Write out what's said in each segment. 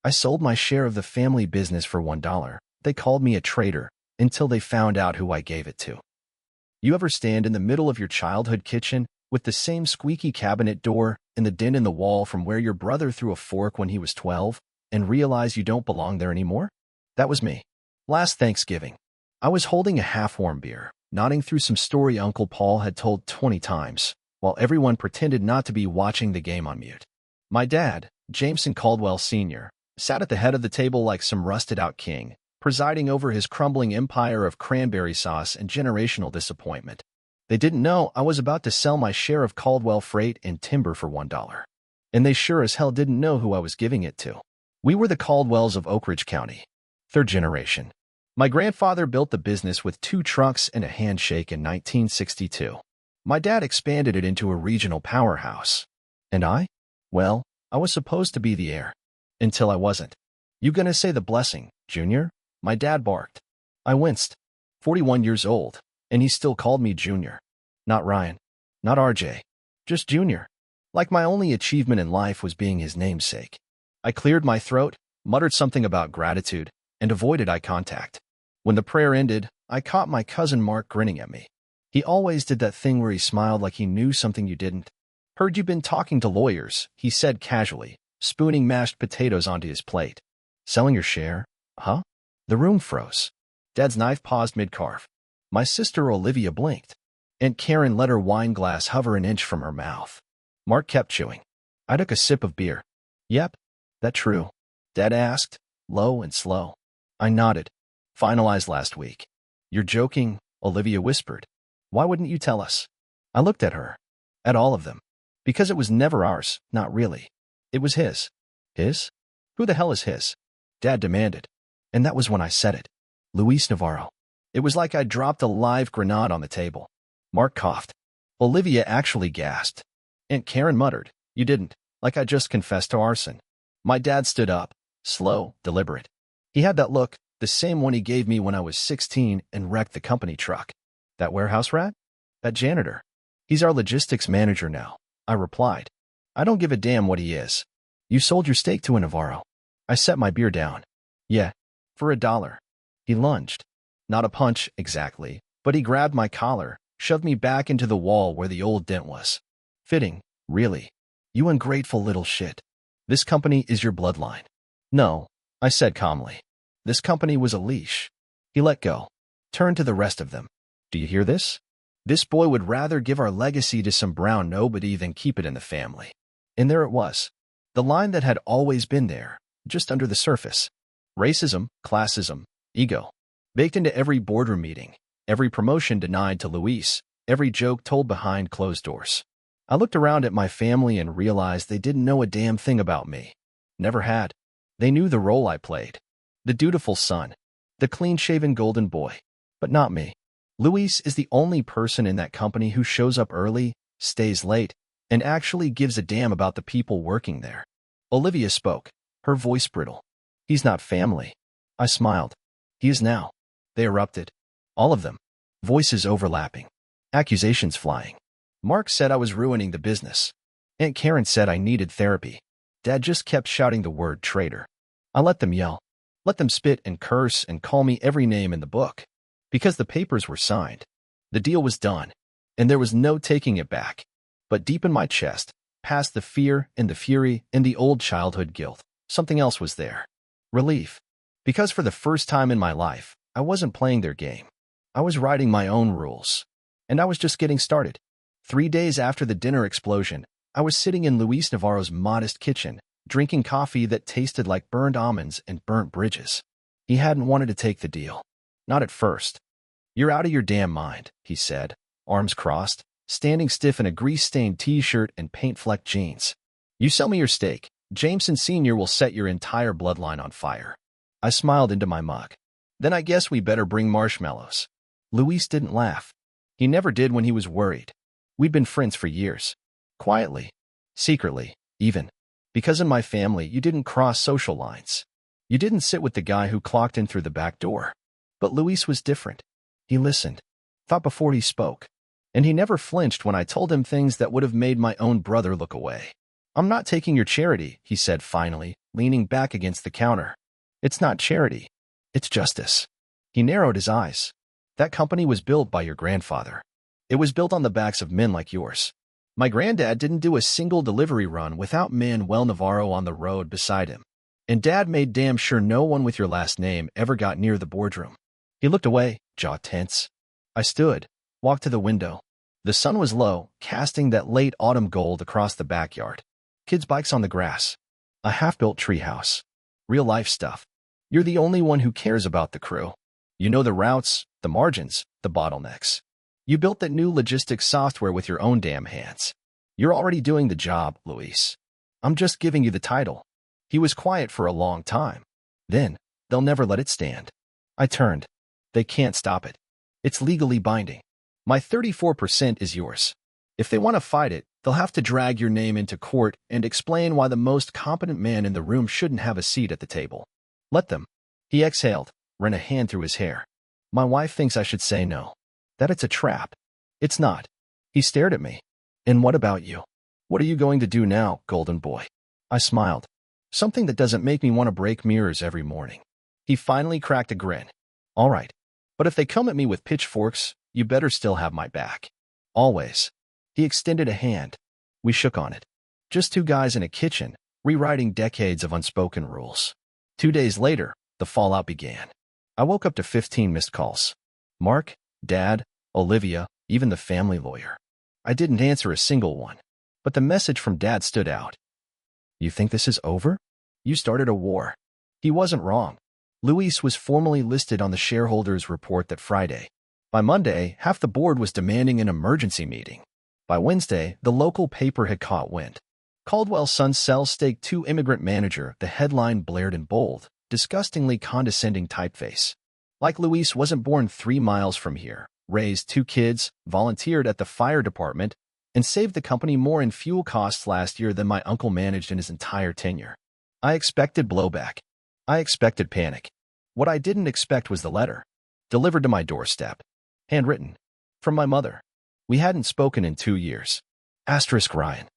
I sold my share of the family business for $1. They called me a traitor until they found out who I gave it to. You ever stand in the middle of your childhood kitchen with the same squeaky cabinet door and the dent in the wall from where your brother threw a fork when he was 12 and realize you don't belong there anymore? That was me. Last Thanksgiving, I was holding a half-warm beer, nodding through some story Uncle Paul had told 20 times, while everyone pretended not to be watching the game on mute. My dad, Jameson Caldwell Sr., sat at the head of the table like some rusted-out king, presiding over his crumbling empire of cranberry sauce and generational disappointment. They didn't know I was about to sell my share of Caldwell Freight and Timber for $1. And they sure as hell didn't know who I was giving it to. We were the Caldwells of Oak Ridge County, third generation. My grandfather built the business with 2 trucks and a handshake in 1962. My dad expanded it into a regional powerhouse. And I? Well, I was supposed to be the heir. Until I wasn't. You gonna say the blessing, Junior? My dad barked. I winced. 41 years old, and he still called me Junior. Not Ryan. Not RJ. Just Junior. Like my only achievement in life was being his namesake. I cleared my throat, muttered something about gratitude, and avoided eye contact. When the prayer ended, I caught my cousin Mark grinning at me. He always did that thing where he smiled like he knew something you didn't. Heard you've been talking to lawyers, he said casually, spooning mashed potatoes onto his plate. Selling your share? Huh? The room froze. Dad's knife paused mid-carve. My sister Olivia blinked. Aunt Karen let her wine glass hover an inch from her mouth. Mark kept chewing. I took a sip of beer. Yep, that true. Dad asked, low and slow. I nodded. Finalized last week. You're joking, Olivia whispered. Why wouldn't you tell us? I looked at her. At all of them. Because it was never ours, not really. It was his. His? Who the hell is his? Dad demanded. And that was when I said it. Luis Navarro. It was like I dropped a live grenade on the table. Mark coughed. Olivia actually gasped. Aunt Karen muttered, You didn't, like I just confessed to arson. My dad stood up, slow, deliberate. He had that look, the same one he gave me when I was 16 and wrecked the company truck. That warehouse rat? That janitor. He's our logistics manager now, I replied. I don't give a damn what he is. You sold your stake to a Navarro. I set my beer down. Yeah, for $1. He lunged. Not a punch, exactly, but he grabbed my collar, shoved me back into the wall where the old dent was. Fitting, really. You ungrateful little shit. This company is your bloodline. No, I said calmly. This company was a leash. He let go. Turned to the rest of them. Do you hear this? This boy would rather give our legacy to some brown nobody than keep it in the family. And there it was. The line that had always been there, just under the surface. Racism, classism, ego. Baked into every boardroom meeting, every promotion denied to Luis, every joke told behind closed doors. I looked around at my family and realized they didn't know a damn thing about me. Never had. They knew the role I played. The dutiful son. The clean-shaven golden boy. But not me. Luis is the only person in that company who shows up early, stays late, and actually gives a damn about the people working there. Olivia spoke, her voice brittle. He's not family. I smiled. He is now. They erupted. All of them. Voices overlapping. Accusations flying. Mark said I was ruining the business. Aunt Karen said I needed therapy. Dad just kept shouting the word traitor. I let them yell. Let them spit and curse and call me every name in the book. Because the papers were signed. The deal was done. And there was no taking it back. But deep in my chest, past the fear and the fury and the old childhood guilt, something else was there. Relief. Because for the first time in my life, I wasn't playing their game. I was writing my own rules. And I was just getting started. 3 days after the dinner explosion, I was sitting in Luis Navarro's modest kitchen, drinking coffee that tasted like burned almonds and burnt bridges. He hadn't wanted to take the deal. Not at first. You're out of your damn mind, he said, arms crossed, standing stiff in a grease-stained t-shirt and paint-flecked jeans. You sell me your stake, Jameson Sr. will set your entire bloodline on fire. I smiled into my mug. Then I guess we better bring marshmallows. Luis didn't laugh. He never did when he was worried. We'd been friends for years. Quietly. Secretly, even. Because in my family, you didn't cross social lines. You didn't sit with the guy who clocked in through the back door. But Luis was different. He listened. Thought before he spoke. And he never flinched when I told him things that would have made my own brother look away. I'm not taking your charity, he said finally, leaning back against the counter. It's not charity. It's justice. He narrowed his eyes. That company was built by your grandfather. It was built on the backs of men like yours. My granddad didn't do a single delivery run without Manuel Navarro on the road beside him. And Dad made damn sure no one with your last name ever got near the boardroom. He looked away, jaw tense. I stood, walked to the window. The sun was low, casting that late autumn gold across the backyard. Kids' bikes on the grass. A half-built treehouse. Real-life stuff. You're the only one who cares about the crew. You know the routes, the margins, the bottlenecks. You built that new logistics software with your own damn hands. You're already doing the job, Luis. I'm just giving you the title. He was quiet for a long time. Then, they'll never let it stand. I turned. They can't stop it. It's legally binding. My 34% is yours. If they want to fight it, they'll have to drag your name into court and explain why the most competent man in the room shouldn't have a seat at the table. Let them. He exhaled, ran a hand through his hair. My wife thinks I should say no. That it's a trap. It's not. He stared at me. And what about you? What are you going to do now, golden boy? I smiled. Something that doesn't make me want to break mirrors every morning. He finally cracked a grin. All right. But if they come at me with pitchforks, you better still have my back. Always. He extended a hand. We shook on it. Just two guys in a kitchen, rewriting decades of unspoken rules. 2 days later, the fallout began. I woke up to 15 missed calls. Mark, Dad, Olivia, even the family lawyer. I didn't answer a single one. But the message from Dad stood out. You think this is over? You started a war. He wasn't wrong. Luis was formally listed on the shareholders' report that Friday. By Monday, half the board was demanding an emergency meeting. By Wednesday, the local paper had caught wind. Caldwell Sons sells stake to immigrant manager, the headline blared in bold, disgustingly condescending typeface. Like Luis wasn't born 3 miles from here, raised 2 kids, volunteered at the fire department, and saved the company more in fuel costs last year than my uncle managed in his entire tenure. I expected blowback. I expected panic. What I didn't expect was the letter, delivered to my doorstep. Handwritten. From my mother. We hadn't spoken in 2 years. Asterisk Ryan.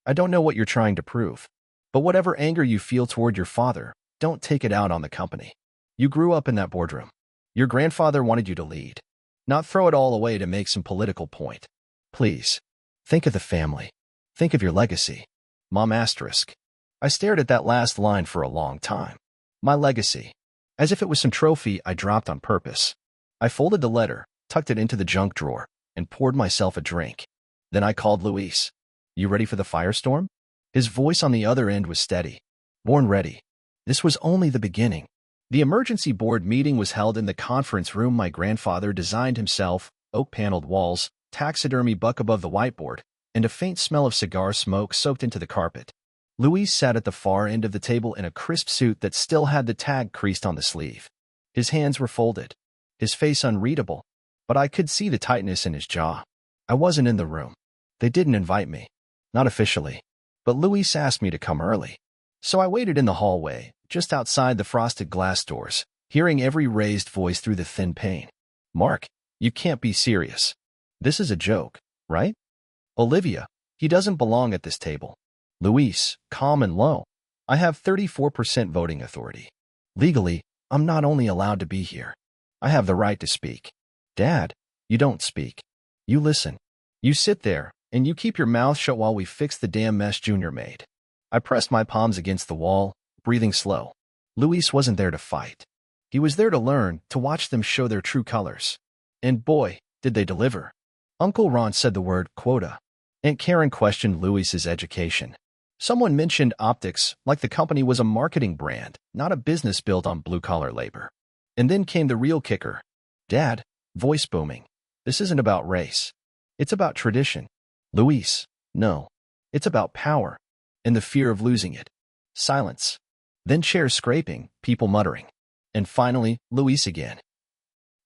I don't know what you're trying to prove, but whatever anger you feel toward your father, don't take it out on the company. You grew up in that boardroom. Your grandfather wanted you to lead, not throw it all away to make some political point. Please, think of the family. Think of your legacy. Mom asterisk. I stared at that last line for a long time. My legacy. As if it was some trophy I dropped on purpose. I folded the letter, tucked it into the junk drawer, and poured myself a drink. Then I called Luis. You ready for the firestorm? His voice on the other end was steady. Born ready. This was only the beginning. The emergency board meeting was held in the conference room my grandfather designed himself, oak-paneled walls, taxidermy buck above the whiteboard, and a faint smell of cigar smoke soaked into the carpet. Luis sat at the far end of the table in a crisp suit that still had the tag creased on the sleeve. His hands were folded, his face unreadable, but I could see the tightness in his jaw. I wasn't in the room. They didn't invite me. Not officially. But Luis asked me to come early. So I waited in the hallway, just outside the frosted glass doors, hearing every raised voice through the thin pane. Mark, you can't be serious. This is a joke, right? Olivia, he doesn't belong at this table. Luis, calm and low. I have 34% voting authority. Legally, I'm not only allowed to be here. I have the right to speak. Dad, you don't speak. You listen. You sit there, and you keep your mouth shut while we fix the damn mess Junior made. I pressed my palms against the wall, breathing slow. Luis wasn't there to fight. He was there to learn, to watch them show their true colors. And boy, did they deliver. Uncle Ron said the word quota. Aunt Karen questioned Luis's education. Someone mentioned optics, like the company was a marketing brand, not a business built on blue-collar labor. And then came the real kicker. Dad, voice booming. This isn't about race. It's about tradition. Luis, no. It's about power. And the fear of losing it. Silence. Then chairs scraping, people muttering. And finally, Luis again.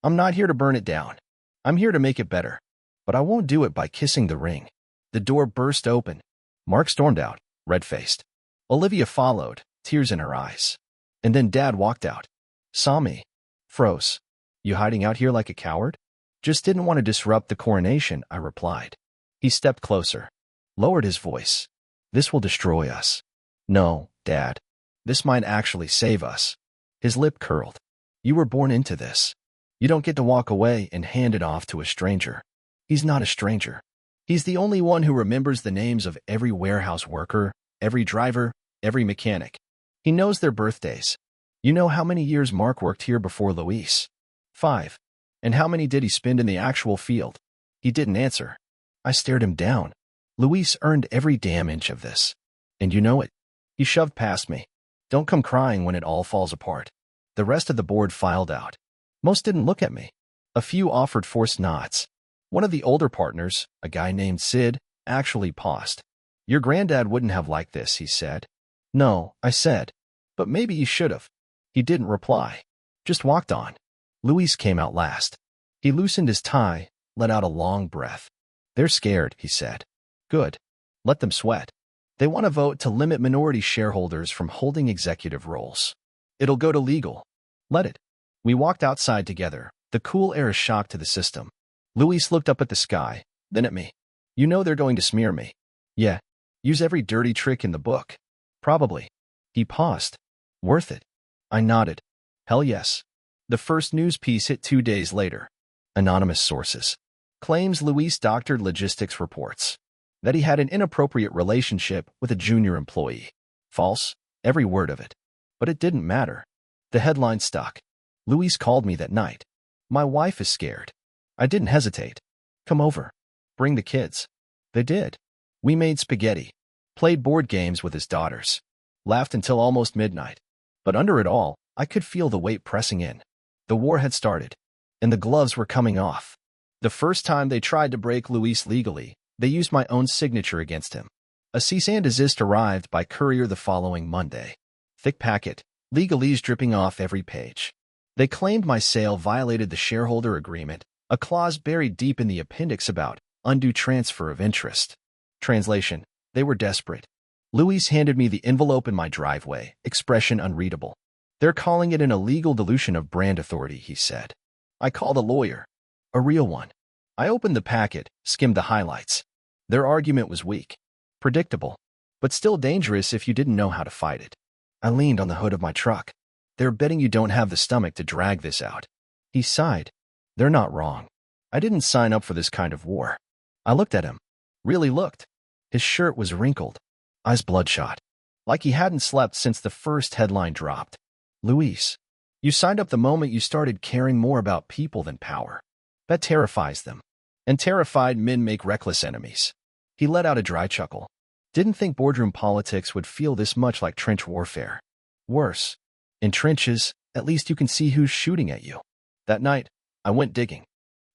I'm not here to burn it down. I'm here to make it better. But I won't do it by kissing the ring. The door burst open. Mark stormed out, red-faced. Olivia followed, tears in her eyes. And then Dad walked out. Saw me. Froze. You hiding out here like a coward? Just didn't want to disrupt the coronation, I replied. He stepped closer. Lowered his voice. This will destroy us. No, Dad. This might actually save us. His lip curled. You were born into this. You don't get to walk away and hand it off to a stranger. He's not a stranger. He's the only one who remembers the names of every warehouse worker, every driver, every mechanic. He knows their birthdays. You know how many years Mark worked here before Luis? 5. And how many did he spend in the actual field? He didn't answer. I stared him down. Luis earned every damn inch of this. And you know it. He shoved past me. Don't come crying when it all falls apart. The rest of the board filed out. Most didn't look at me. A few offered forced nods. One of the older partners, a guy named Sid, actually paused. Your granddad wouldn't have liked this, he said. No, I said. But maybe you should have. He didn't reply. Just walked on. Luis came out last. He loosened his tie, let out a long breath. They're scared, he said. Good. Let them sweat. They want to vote to limit minority shareholders from holding executive roles. It'll go to legal. Let it. We walked outside together, the cool air a shock to the system. Luis looked up at the sky, then at me. You know they're going to smear me. Yeah. Use every dirty trick in the book. Probably. He paused. Worth it. I nodded. Hell yes. The first news piece hit 2 days later. Anonymous sources. Claims Luis doctored logistics reports. That he had an inappropriate relationship with a junior employee. False. Every word of it. But it didn't matter. The headline stuck. Luis called me that night. My wife is scared. I didn't hesitate. Come over. Bring the kids. They did. We made spaghetti. Played board games with his daughters. Laughed until almost midnight. But under it all, I could feel the weight pressing in. The war had started. And the gloves were coming off. The first time they tried to break Luis legally, they used my own signature against him. A cease and desist arrived by courier the following Monday. Thick packet, legalese dripping off every page. They claimed my sale violated the shareholder agreement, a clause buried deep in the appendix about undue transfer of interest. Translation: they were desperate. Luis handed me the envelope in my driveway, expression unreadable. They're calling it an illegal dilution of brand authority, he said. I called a lawyer. A real one. I opened the packet, skimmed the highlights. Their argument was weak. Predictable. But still dangerous if you didn't know how to fight it. I leaned on the hood of my truck. They're betting you don't have the stomach to drag this out. He sighed. They're not wrong. I didn't sign up for this kind of war. I looked at him. Really looked. His shirt was wrinkled. Eyes bloodshot. Like he hadn't slept since the first headline dropped. Luis, you signed up the moment you started caring more about people than power. That terrifies them. And terrified men make reckless enemies. He let out a dry chuckle. Didn't think boardroom politics would feel this much like trench warfare. Worse. In trenches, at least you can see who's shooting at you. That night, I went digging.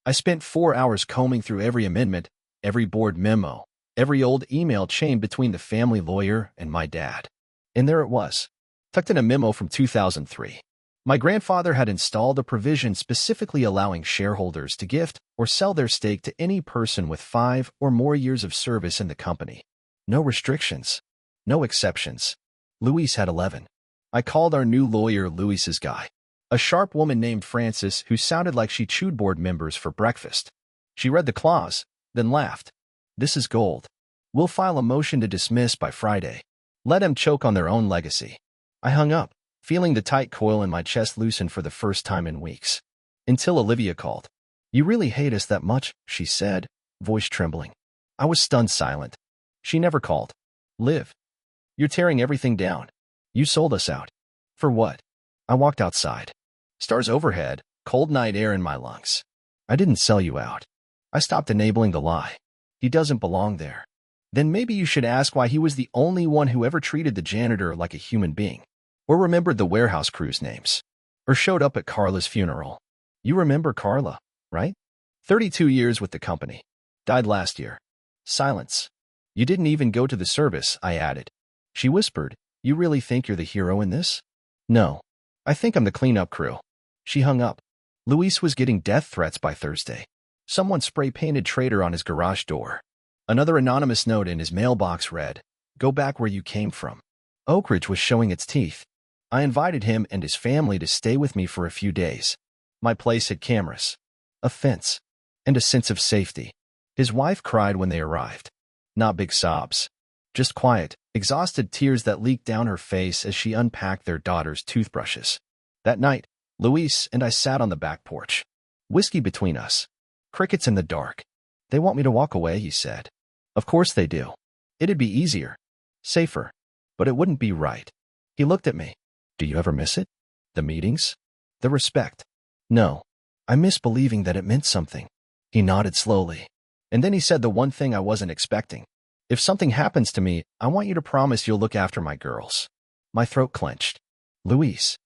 I spent 4 hours combing through every amendment, every board memo, every old email chain between the family lawyer and my dad. And there it was, tucked in a memo from 2003. My grandfather had installed a provision specifically allowing shareholders to gift or sell their stake to any person with 5 or more years of service in the company. No restrictions. No exceptions. Luis had 11. I called our new lawyer Luis's guy. A sharp woman named Frances who sounded like she chewed board members for breakfast. She read the clause, then laughed. This is gold. We'll file a motion to dismiss by Friday. Let them choke on their own legacy. I hung up, feeling the tight coil in my chest loosen for the first time in weeks. Until Olivia called. You really hate us that much, she said, voice trembling. I was stunned silent. She never called. Liv. You're tearing everything down. You sold us out. For what? I walked outside. Stars overhead, cold night air in my lungs. I didn't sell you out. I stopped enabling the lie. He doesn't belong there. Then maybe you should ask why he was the only one who ever treated the janitor like a human being. Or remembered the warehouse crew's names. Or showed up at Carla's funeral. You remember Carla, right? 32 years with the company. Died last year. Silence. You didn't even go to the service, I added. She whispered, you really think you're the hero in this? No. I think I'm the cleanup crew. She hung up. Luis was getting death threats by Thursday. Someone spray-painted Traitor on his garage door. Another anonymous note in his mailbox read, go back where you came from. Oak Ridge was showing its teeth. I invited him and his family to stay with me for a few days. My place had cameras, a fence, and a sense of safety. His wife cried when they arrived. Not big sobs. Just quiet, exhausted tears that leaked down her face as she unpacked their daughter's toothbrushes. That night, Luis and I sat on the back porch. Whiskey between us. Crickets in the dark. They want me to walk away, he said. Of course they do. It'd be easier. Safer. But it wouldn't be right. He looked at me. Do you ever miss it? The meetings? The respect? No. I miss believing that it meant something. He nodded slowly. And then he said the one thing I wasn't expecting. If something happens to me, I want you to promise you'll look after my girls. My throat clenched. Luis.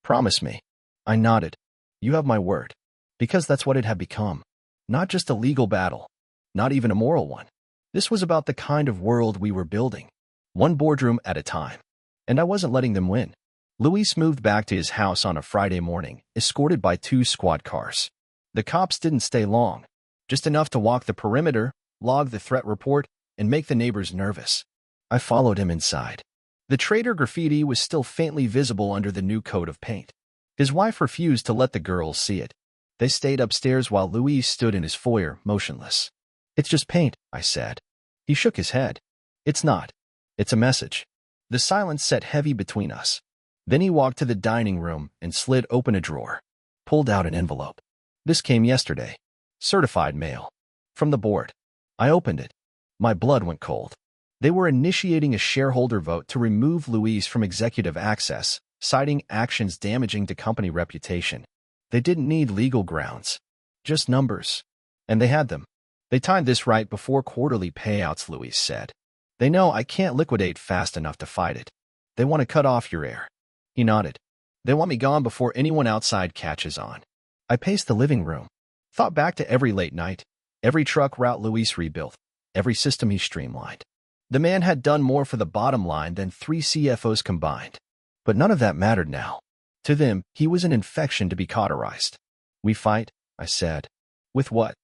Promise me. I nodded. You have my word. Because that's what it had become. Not just a legal battle. Not even a moral one. This was about the kind of world we were building. One boardroom at a time. And I wasn't letting them win. Luis moved back to his house on a Friday morning, escorted by 2 squad cars. The cops didn't stay long. Just enough to walk the perimeter, log the threat report, and make the neighbors nervous. I followed him inside. The Traitor graffiti was still faintly visible under the new coat of paint. His wife refused to let the girls see it. They stayed upstairs while Luis stood in his foyer, motionless. It's just paint, I said. He shook his head. It's not. It's a message. The silence set heavy between us. Then he walked to the dining room and slid open a drawer. Pulled out an envelope. This came yesterday. Certified mail. From the board. I opened it. My blood went cold. They were initiating a shareholder vote to remove Luis from executive access, citing actions damaging to company reputation. They didn't need legal grounds. Just numbers. And they had them. They timed this right before quarterly payouts, Luis said. They know I can't liquidate fast enough to fight it. They want to cut off your heir. He nodded. They want me gone before anyone outside catches on. I paced the living room. Thought back to every late night, every truck route Luis rebuilt, every system he streamlined. The man had done more for the bottom line than 3 CFOs combined. But none of that mattered now. To them, he was an infection to be cauterized. We fight, I said. With what?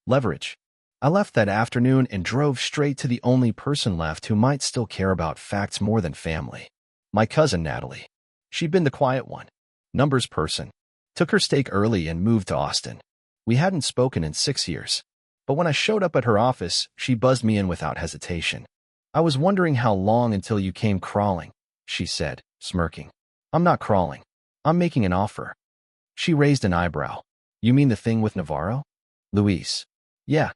Leverage. I left that afternoon and drove straight to the only person left who might still care about facts more than family. My cousin Natalie. She'd been the quiet one. Numbers person. Took her stake early and moved to Austin. We hadn't spoken in 6 years. But when I showed up at her office, she buzzed me in without hesitation. I was wondering how long until you came crawling, she said, smirking. I'm not crawling. I'm making an offer. She raised an eyebrow. You mean the thing with Navarro? Luis. Yeah.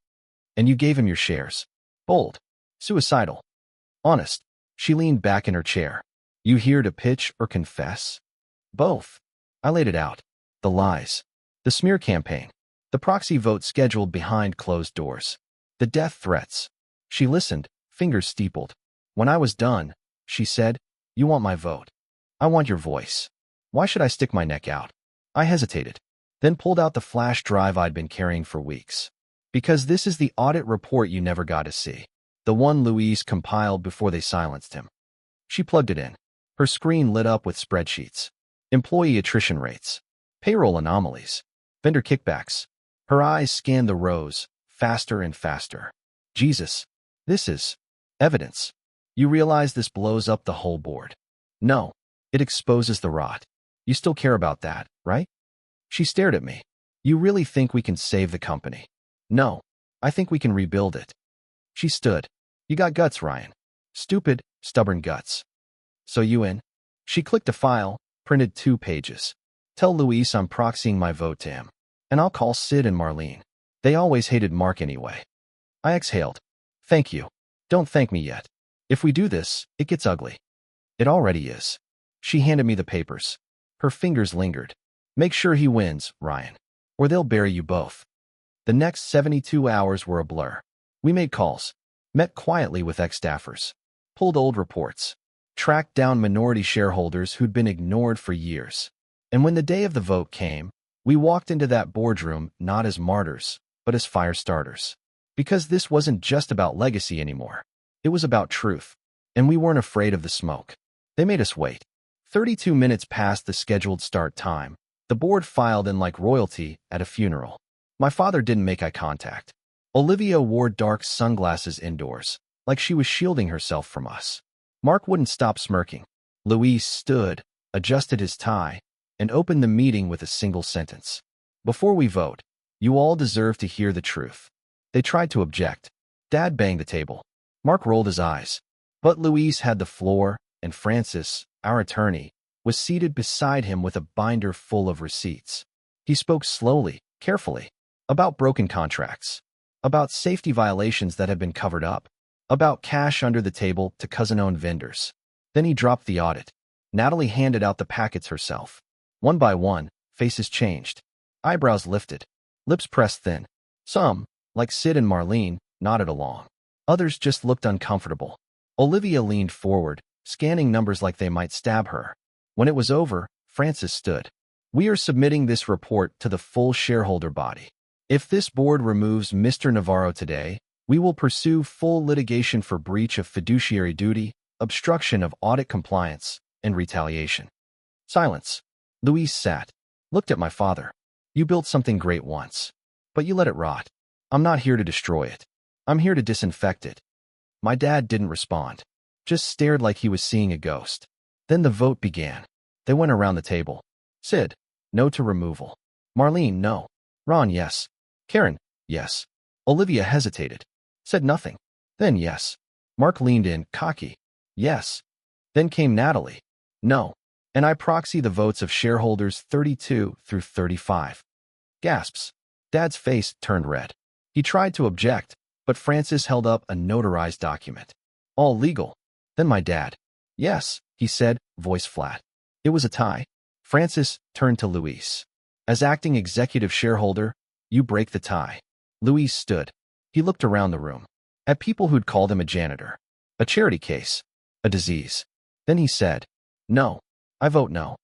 And you gave him your shares. Bold. Suicidal. Honest. She leaned back in her chair. You here to pitch or confess? Both. I laid it out. The lies. The smear campaign. The proxy vote scheduled behind closed doors. The death threats. She listened, fingers steepled. When I was done, she said, you want my vote. I want your voice. Why should I stick my neck out? I hesitated, then pulled out the flash drive I'd been carrying for weeks. Because this is the audit report you never got to see. The one Luis compiled before they silenced him. She plugged it in. Her screen lit up with spreadsheets. Employee attrition rates. Payroll anomalies. Vendor kickbacks. Her eyes scanned the rows, faster and faster. Jesus. This is evidence. You realize this blows up the whole board. No. It exposes the rot. You still care about that, right? She stared at me. You really think we can save the company? No. I think we can rebuild it. She stood. You got guts, Ryan. Stupid, stubborn guts. So you in? She clicked a file, printed 2 pages. Tell Luis I'm proxying my vote to him. And I'll call Sid and Marlene. They always hated Mark anyway. I exhaled. Thank you. Don't thank me yet. If we do this, it gets ugly. It already is. She handed me the papers. Her fingers lingered. Make sure he wins, Ryan. Or they'll bury you both. The next 72 hours were a blur. We made calls. Met quietly with ex-staffers. Pulled old reports. Tracked down minority shareholders who'd been ignored for years. And when the day of the vote came, we walked into that boardroom not as martyrs, but as fire starters. Because this wasn't just about legacy anymore. It was about truth. And we weren't afraid of the smoke. They made us wait. 32 minutes past the scheduled start time, the board filed in like royalty at a funeral. My father didn't make eye contact. Olivia wore dark sunglasses indoors, like she was shielding herself from us. Mark wouldn't stop smirking. Luis stood, adjusted his tie, and opened the meeting with a single sentence. Before we vote, you all deserve to hear the truth. They tried to object. Dad banged the table. Mark rolled his eyes. But Luis had the floor, and Francis, our attorney, was seated beside him with a binder full of receipts. He spoke slowly, carefully, about broken contracts, about safety violations that had been covered up, about cash under the table to cousin-owned vendors. Then he dropped the audit. Natalie handed out the packets herself. One by one, faces changed. Eyebrows lifted. Lips pressed thin. Some, like Sid and Marlene, nodded along. Others just looked uncomfortable. Olivia leaned forward, scanning numbers like they might stab her. When it was over, Francis stood. We are submitting this report to the full shareholder body. If this board removes Mr. Navarro today, we will pursue full litigation for breach of fiduciary duty, obstruction of audit compliance, and retaliation. Silence. Luis sat, looked at my father. You built something great once, but you let it rot. I'm not here to destroy it. I'm here to disinfect it. My dad didn't respond, just stared like he was seeing a ghost. Then the vote began. They went around the table. Sid, no to removal. Marlene, no. Ron, yes. Karen, yes. Olivia hesitated, said nothing. Then yes. Mark leaned in, cocky. Yes. Then came Natalie. No. And I proxy the votes of shareholders 32 through 35. Gasps. Dad's face turned red. He tried to object, but Francis held up a notarized document. All legal. Then my dad. Yes, he said, voice flat. It was a tie. Francis turned to Luis. As acting executive shareholder, you break the tie. Luis stood. He looked around the room, at people who'd called him a janitor, a charity case, a disease. Then he said, no, I vote no.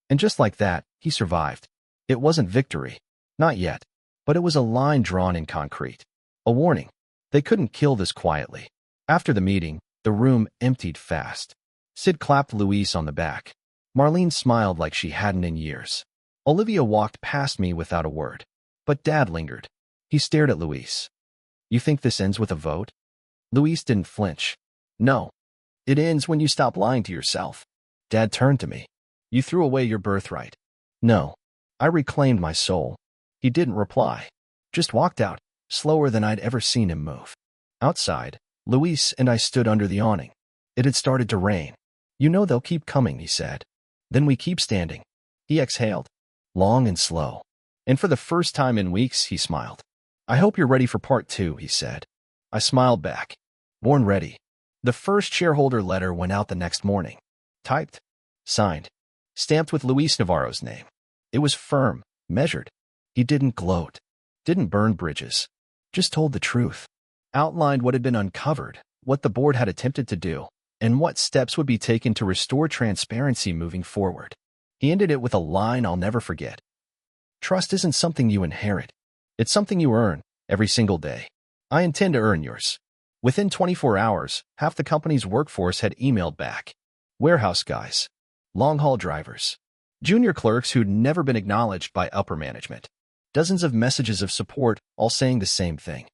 And just like that, he survived. It wasn't victory. Not yet. But it was a line drawn in concrete. A warning. They couldn't kill this quietly. After the meeting, the room emptied fast. Sid clapped Luis on the back. Marlene smiled like she hadn't in years. Olivia walked past me without a word. But Dad lingered. He stared at Luis. You think this ends with a vote? Luis didn't flinch. No. It ends when you stop lying to yourself. Dad turned to me. You threw away your birthright. No. I reclaimed my soul. He didn't reply. Just walked out, slower than I'd ever seen him move. Outside, Luis and I stood under the awning. It had started to rain. You know they'll keep coming, he said. Then we keep standing. He exhaled, long and slow. And for the first time in weeks, he smiled. I hope you're ready for part 2, he said. I smiled back. Born ready. The first shareholder letter went out the next morning. Typed, signed, stamped with Luis Navarro's name. It was firm, measured. He didn't gloat, didn't burn bridges, just told the truth. Outlined what had been uncovered, what the board had attempted to do, and what steps would be taken to restore transparency moving forward. He ended it with a line I'll never forget. Trust isn't something you inherit. It's something you earn every single day. I intend to earn yours. Within 24 hours, half the company's workforce had emailed back. Warehouse guys, long-haul drivers, junior clerks who'd never been acknowledged by upper management. Dozens of messages of support, all saying the same thing.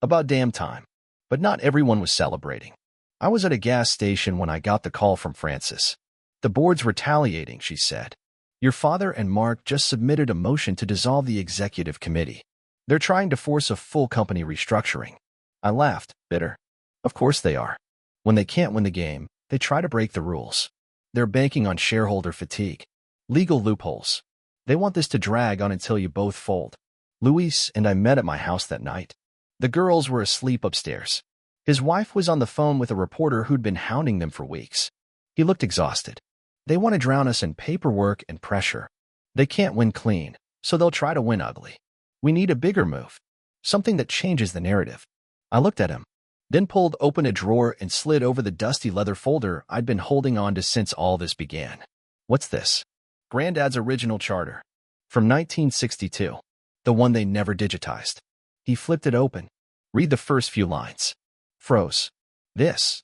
About damn time. But not everyone was celebrating. I was at a gas station when I got the call from Francis. The board's retaliating, she said. Your father and Mark just submitted a motion to dissolve the executive committee. They're trying to force a full company restructuring. I laughed, bitter. Of course they are. When they can't win the game, they try to break the rules. They're banking on shareholder fatigue. Legal loopholes. They want this to drag on until you both fold. Luis and I met at my house that night. The girls were asleep upstairs. His wife was on the phone with a reporter who'd been hounding them for weeks. He looked exhausted. They want to drown us in paperwork and pressure. They can't win clean, so they'll try to win ugly. We need a bigger move. Something that changes the narrative. I looked at him, then pulled open a drawer and slid over the dusty leather folder I'd been holding on to since all this began. What's this? Granddad's original charter. From 1962. The one they never digitized. He flipped it open. Read the first few lines. Froze. This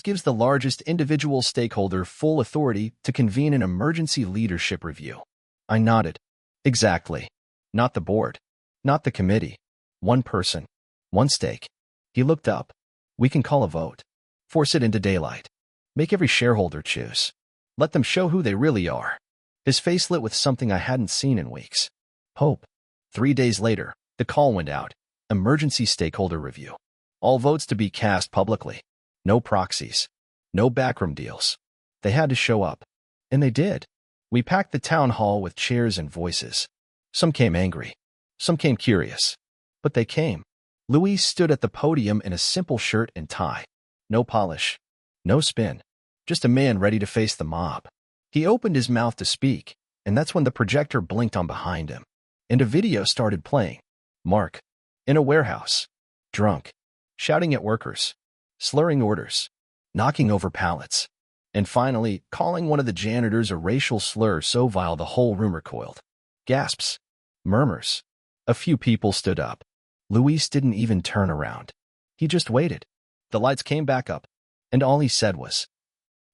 gives the largest individual stakeholder full authority to convene an emergency leadership review. I nodded. Exactly. Not the board. Not the committee. One person. One stake. He looked up. We can call a vote. Force it into daylight. Make every shareholder choose. Let them show who they really are. His face lit with something I hadn't seen in weeks. Hope. 3 days later, the call went out. Emergency stakeholder review. All votes to be cast publicly. No proxies. No backroom deals. They had to show up. And they did. We packed the town hall with chairs and voices. Some came angry. Some came curious. But they came. Luis stood at the podium in a simple shirt and tie. No polish. No spin. Just a man ready to face the mob. He opened his mouth to speak, and that's when the projector blinked on behind him. And a video started playing. Mark. In a warehouse. Drunk. Shouting at workers. Slurring orders. Knocking over pallets. And finally, calling one of the janitors a racial slur so vile the whole room recoiled. Gasps. Murmurs. A few people stood up. Luis didn't even turn around. He just waited. The lights came back up, and all he said was,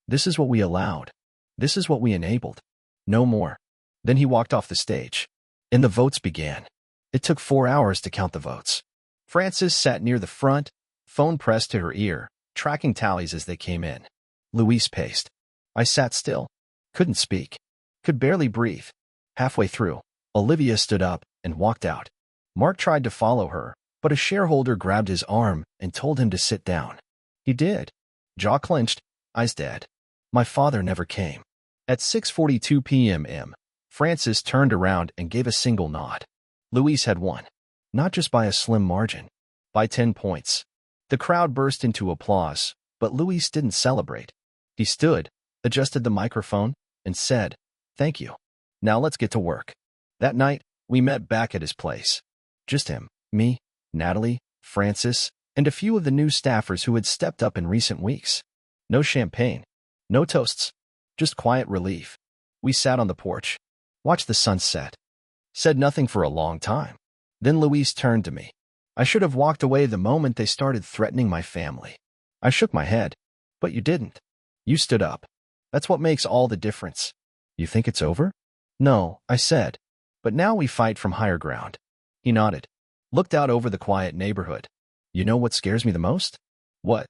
"This is what we allowed. This is what we enabled. No more." Then he walked off the stage, and the votes began. It took 4 hours to count the votes. Frances sat near the front, phone pressed to her ear, tracking tallies as they came in. Luis paced. I sat still. Couldn't speak. Could barely breathe. Halfway through, Olivia stood up and walked out. Mark tried to follow her, but a shareholder grabbed his arm and told him to sit down. He did. Jaw clenched, eyes dead. My father never came. At 6:42 p.m., Frances turned around and gave a single nod. Luis had won. Not just by a slim margin. By 10 points. The crowd burst into applause, but Luis didn't celebrate. He stood, adjusted the microphone, and said, "Thank you. Now let's get to work." That night, we met back at his place. Just him, me, Natalie, Frances, and a few of the new staffers who had stepped up in recent weeks. No champagne. No toasts. Just quiet relief. We sat on the porch. Watched the sun set. Said nothing for a long time. Then Luis turned to me. I should have walked away the moment they started threatening my family. I shook my head. But you didn't. You stood up. That's what makes all the difference. You think it's over? No, I said. But now we fight from higher ground. He nodded. Looked out over the quiet neighborhood. You know what scares me the most? What?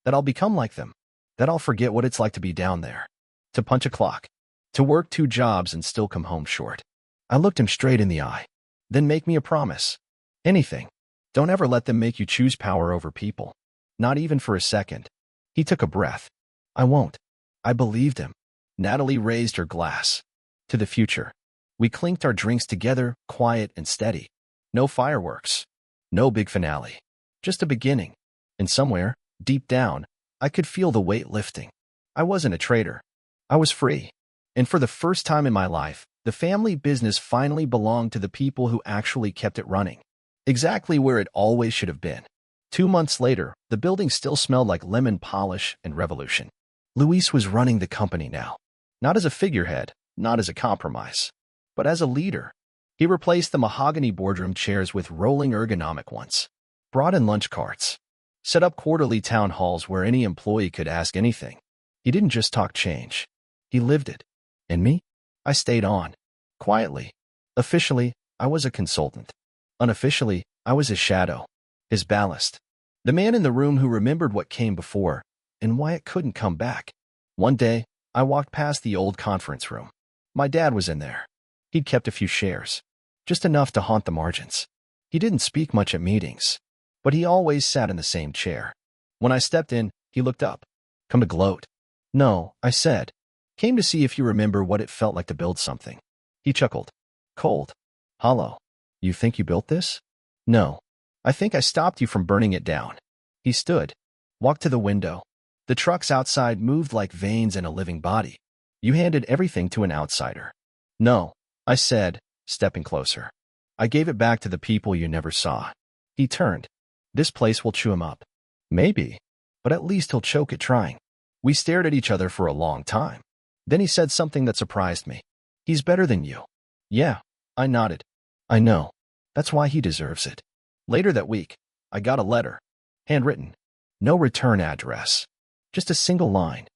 That I'll become like them. That I'll forget what it's like to be down there. To punch a clock. To work 2 jobs and still come home short. I looked him straight in the eye. Then make me a promise. Anything. Don't ever let them make you choose power over people. Not even for a second. He took a breath. I won't. I believed him. Natalie raised her glass. To the future. We clinked our drinks together, quiet and steady. No fireworks. No big finale. Just a beginning. And somewhere, deep down, I could feel the weight lifting. I wasn't a traitor. I was free. And for the first time in my life, the family business finally belonged to the people who actually kept it running. Exactly where it always should have been. 2 months later, the building still smelled like lemon polish and revolution. Luis was running the company now. Not as a figurehead, not as a compromise, but as a leader. He replaced the mahogany boardroom chairs with rolling ergonomic ones. Brought in lunch carts. Set up quarterly town halls where any employee could ask anything. He didn't just talk change. He lived it. And me? I stayed on. Quietly. Officially, I was a consultant. Unofficially, I was his shadow. His ballast. The man in the room who remembered what came before and why it couldn't come back. One day, I walked past the old conference room. My dad was in there. He'd kept a few shares. Just enough to haunt the margins. He didn't speak much at meetings, but he always sat in the same chair. When I stepped in, he looked up. Come to gloat? No, I said. Came to see if you remember what it felt like to build something. He chuckled. Cold. Hollow. You think you built this? No. I think I stopped you from burning it down. He stood. Walked to the window. The trucks outside moved like veins in a living body. You handed everything to an outsider. No, I said, stepping closer. I gave it back to the people you never saw. He turned. This place will chew him up. Maybe. But at least he'll choke it trying. We stared at each other for a long time. Then he said something that surprised me. He's better than you. Yeah, I nodded. I know. That's why he deserves it. Later that week, I got a letter. Handwritten. No return address. Just a single line.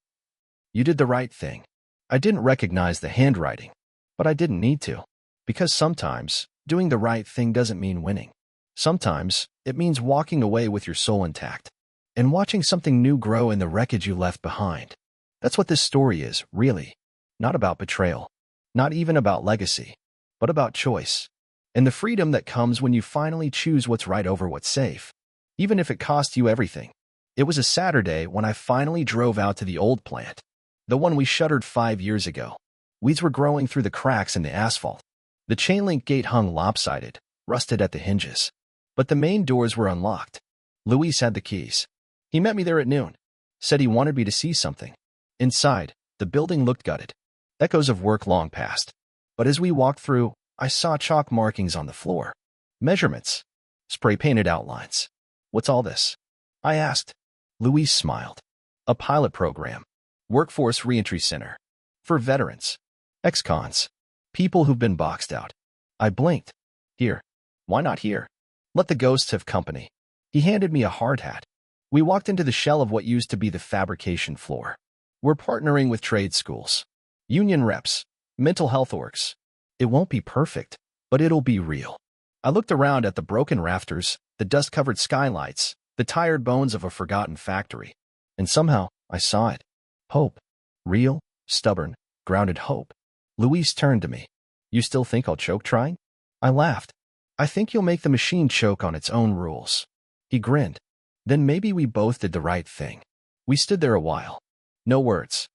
You did the right thing. I didn't recognize the handwriting, but I didn't need to. Because sometimes, doing the right thing doesn't mean winning. Sometimes, it means walking away with your soul intact and watching something new grow in the wreckage you left behind. That's what this story is, really. Not about betrayal. Not even about legacy. But about choice. And the freedom that comes when you finally choose what's right over what's safe. Even if it costs you everything. It was a Saturday when I finally drove out to the old plant, the one we shuttered 5 years ago. Weeds were growing through the cracks in the asphalt. The chain-link gate hung lopsided, rusted at the hinges. But the main doors were unlocked. Luis had the keys. He met me there at noon. Said he wanted me to see something. Inside, the building looked gutted. Echoes of work long past. But as we walked through, I saw chalk markings on the floor. Measurements. Spray-painted outlines. What's all this? I asked. Luis smiled. A pilot program. Workforce Reentry Center. For veterans. Ex-cons. People who've been boxed out. I blinked. Here. Why not here? Let the ghosts have company. He handed me a hard hat. We walked into the shell of what used to be the fabrication floor. We're partnering with trade schools, union reps, mental health orgs. It won't be perfect, but it'll be real. I looked around at the broken rafters, the dust-covered skylights, the tired bones of a forgotten factory. And somehow, I saw it. Hope. Real, stubborn, grounded hope. Luis turned to me. You still think I'll choke trying? I laughed. I think you'll make the machine choke on its own rules. He grinned. Then maybe we both did the right thing. We stood there a while. No words.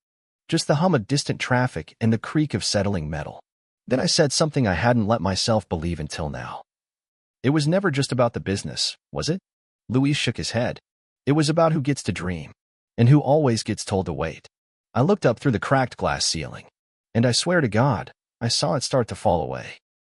Just the hum of distant traffic and the creak of settling metal. Then I said something I hadn't let myself believe until now. It was never just about the business, was it? Luis shook his head. It was about who gets to dream, and who always gets told to wait. I looked up through the cracked glass ceiling, and I swear to God, I saw it start to fall away.